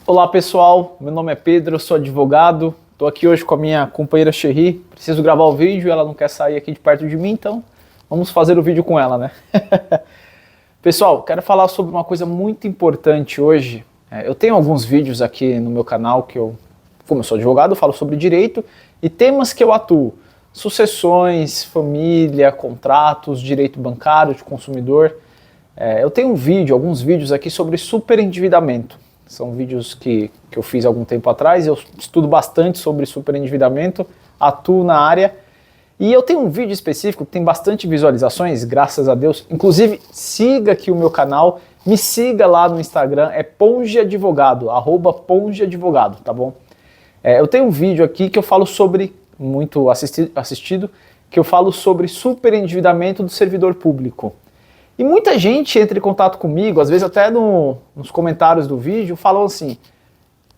Olá pessoal, meu nome é Pedro, eu sou advogado, estou aqui hoje com a minha companheira Sherry, preciso gravar o vídeo, ela não quer sair aqui de perto de mim, então vamos fazer o vídeo com ela, né? Pessoal, quero falar sobre uma coisa muito importante hoje. Eu tenho alguns vídeos aqui no meu canal como eu sou advogado, eu falo sobre direito e temas que eu atuo: sucessões, família, contratos, direito bancário de consumidor. Eu tenho alguns vídeos aqui sobre superendividamento. São vídeos que eu fiz há algum tempo atrás, eu estudo bastante sobre superendividamento, atuo na área. E eu tenho um vídeo específico que tem bastante visualizações, graças a Deus. Inclusive, siga aqui o meu canal, me siga lá no Instagram, é @pongeadvogado, @pongeadvogado, tá bom? Eu tenho um vídeo aqui que eu falo sobre, muito assistido, que eu falo sobre superendividamento do servidor público. E muita gente entra em contato comigo, às vezes até nos comentários do vídeo, falam assim: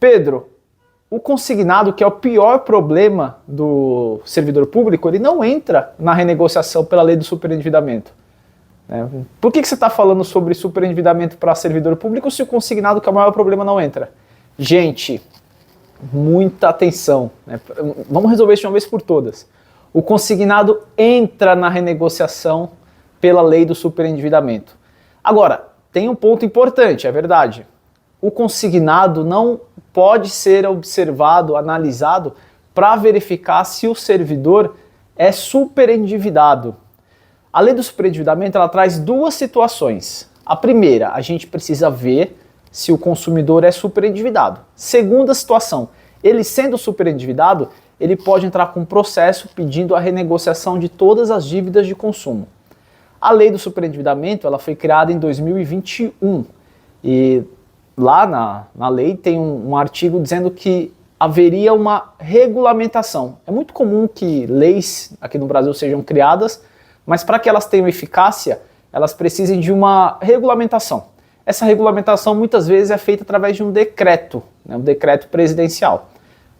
Pedro, o consignado, que é o pior problema do servidor público, ele não entra na renegociação pela lei do superendividamento. Por que você está falando sobre superendividamento para servidor público se o consignado, que é o maior problema, não entra? Gente, muita atenção, né? Vamos resolver isso de uma vez por todas. O consignado entra na renegociação pela lei do superendividamento. Agora, tem um ponto importante, é verdade. O consignado não pode ser observado, analisado, para verificar se o servidor é superendividado. A lei do superendividamento, ela traz duas situações. A primeira, a gente precisa ver se o consumidor é superendividado. Segunda situação, ele sendo superendividado, ele pode entrar com um processo pedindo a renegociação de todas as dívidas de consumo. A lei do superendividamento, ela foi criada em 2021 e lá na lei tem um artigo dizendo que haveria uma regulamentação. É muito comum que leis aqui no Brasil sejam criadas, mas para que elas tenham eficácia, elas precisem de uma regulamentação. Essa regulamentação muitas vezes é feita através de um decreto, um decreto presidencial.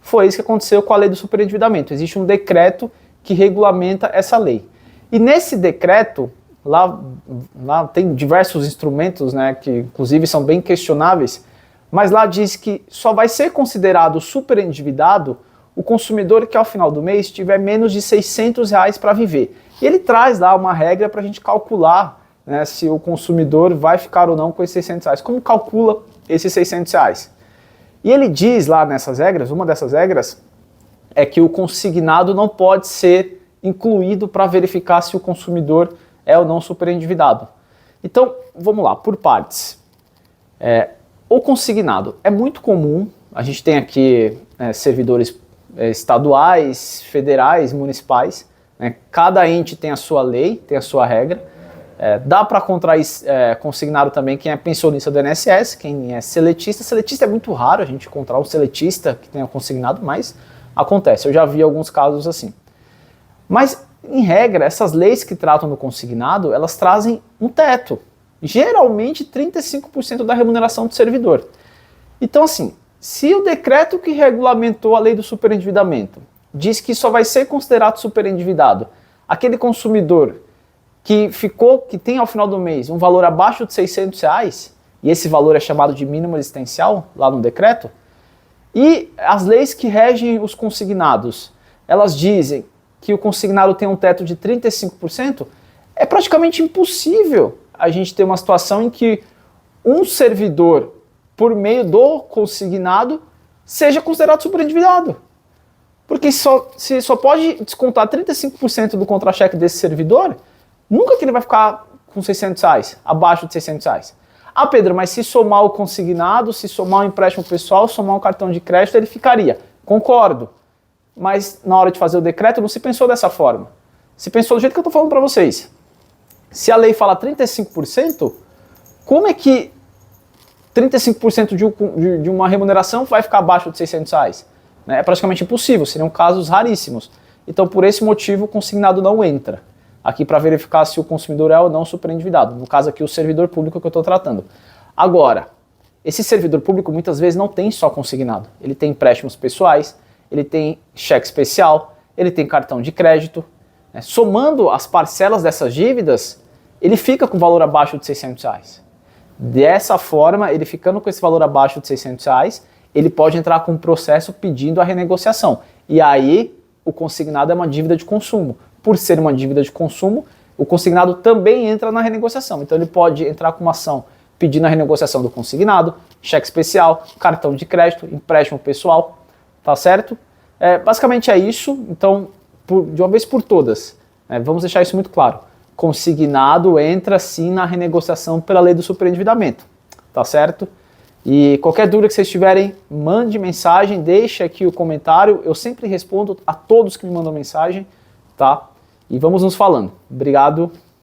Foi isso que aconteceu com a lei do superendividamento. Existe um decreto que regulamenta essa lei. E nesse decreto, lá tem diversos instrumentos, né, que inclusive são bem questionáveis, mas lá diz que só vai ser considerado superendividado o consumidor que ao final do mês tiver menos de R$600 para viver. E ele traz lá uma regra para a gente calcular, né, se o consumidor vai ficar ou não com esses R$600. Como calcula esses R$600? E ele diz lá nessas regras, uma dessas regras é que o consignado não pode ser incluído para verificar se o consumidor é ou não superendividado. Então, vamos lá, por partes. O consignado é muito comum, a gente tem aqui servidores estaduais, federais, municipais, né? Cada ente tem a sua lei, tem a sua regra. Dá para contrair consignado também quem é pensionista do INSS, quem é seletista. Seletista é muito raro a gente encontrar um seletista que tenha consignado, mas acontece, eu já vi alguns casos assim. Mas, em regra, essas leis que tratam do consignado, elas trazem um teto, geralmente 35% da remuneração do servidor. Então, assim, se o decreto que regulamentou a lei do superendividamento diz que só vai ser considerado superendividado aquele consumidor que tem ao final do mês um valor abaixo de R$600, e esse valor é chamado de mínimo existencial, lá no decreto, e as leis que regem os consignados, elas dizem que o consignado tem um teto de 35%, é praticamente impossível a gente ter uma situação em que um servidor, por meio do consignado, seja considerado superendividado. Porque se só pode descontar 35% do contra-cheque desse servidor, nunca que ele vai ficar com R$600, abaixo de R$600. Ah, Pedro, mas se somar o consignado, se somar o empréstimo pessoal, somar um cartão de crédito, ele ficaria. Concordo. Mas na hora de fazer o decreto não se pensou dessa forma. Se pensou do jeito que eu estou falando para vocês. Se a lei fala 35%, como é que 35% de uma remuneração vai ficar abaixo de R$600? É praticamente impossível, seriam casos raríssimos. Então, por esse motivo, o consignado não entra aqui para verificar se o consumidor é ou não superendividado. No caso aqui, o servidor público que eu estou tratando. Agora, esse servidor público muitas vezes não tem só consignado. Ele tem empréstimos pessoais, ele tem cheque especial, ele tem cartão de crédito. Somando as parcelas dessas dívidas, ele fica com valor abaixo de R$600. Dessa forma, ele ficando com esse valor abaixo de R$600, ele pode entrar com um processo pedindo a renegociação. E aí, o consignado é uma dívida de consumo. Por ser uma dívida de consumo, o consignado também entra na renegociação. Então, ele pode entrar com uma ação pedindo a renegociação do consignado, cheque especial, cartão de crédito, empréstimo pessoal, tá certo? Basicamente é isso. Então, de uma vez por todas, vamos deixar isso muito claro. Consignado entra sim na renegociação pela lei do superendividamento, tá certo? E qualquer dúvida que vocês tiverem, mande mensagem, deixe aqui o comentário. Eu sempre respondo a todos que me mandam mensagem, tá? E vamos nos falando. Obrigado.